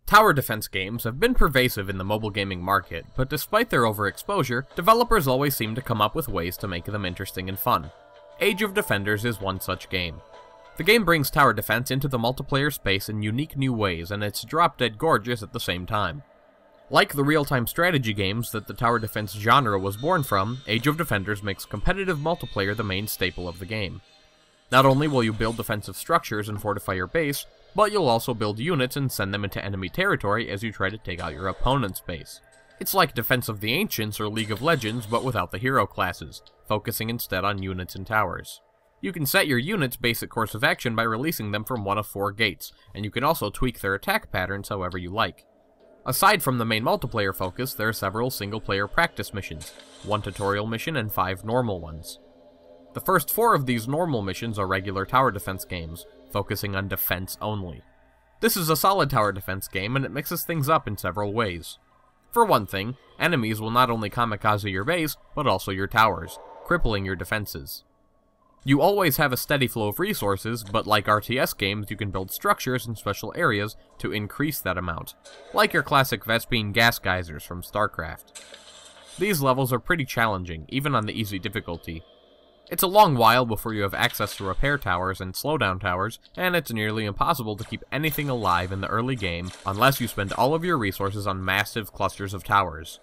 Tower defense games have been pervasive in the mobile gaming market, but despite their overexposure, developers always seem to come up with ways to make them interesting and fun. Age of Defenders is one such game. The game brings tower defense into the multiplayer space in unique new ways, and it's drop-dead gorgeous at the same time. Like the real-time strategy games that the tower defense genre was born from, Age of Defenders makes competitive multiplayer the main staple of the game. Not only will you build defensive structures and fortify your base, but you'll also build units and send them into enemy territory as you try to take out your opponent's base. It's like Defense of the Ancients or League of Legends, but without the hero classes, focusing instead on units and towers. You can set your units' basic course of action by releasing them from one of 4 gates, and you can also tweak their attack patterns however you like. Aside from the main multiplayer focus, there are several single-player practice missions, 1 tutorial mission and 5 normal ones. The first 4 of these normal missions are regular tower defense games, focusing on defense only. This is a solid tower defense game, and it mixes things up in several ways. For one thing, enemies will not only kamikaze your base, but also your towers, crippling your defenses. You always have a steady flow of resources, but like RTS games, you can build structures in special areas to increase that amount, like your classic Vespene gas geysers from StarCraft. These levels are pretty challenging, even on the easy difficulty. It's a long while before you have access to repair towers and slowdown towers, and it's nearly impossible to keep anything alive in the early game unless you spend all of your resources on massive clusters of towers.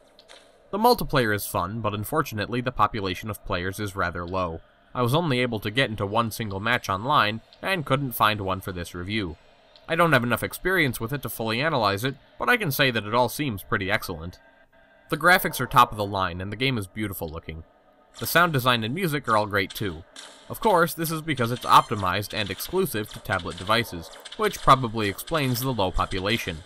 The multiplayer is fun, but unfortunately the population of players is rather low. I was only able to get into one single match online, and couldn't find one for this review. I don't have enough experience with it to fully analyze it, but I can say that it all seems pretty excellent. The graphics are top of the line, and the game is beautiful looking. The sound design and music are all great too. Of course, this is because it's optimized and exclusive to tablet devices, which probably explains the low population.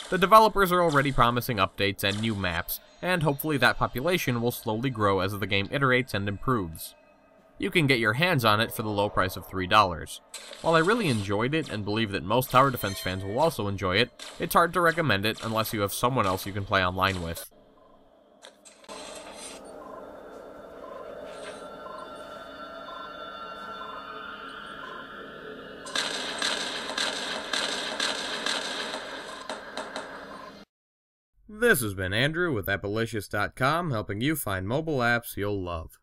The developers are already promising updates and new maps, and hopefully that population will slowly grow as the game iterates and improves. You can get your hands on it for the low price of $3. While I really enjoyed it and believe that most tower defense fans will also enjoy it, it's hard to recommend it unless you have someone else you can play online with. This has been Andrew with Appolicious.com, helping you find mobile apps you'll love.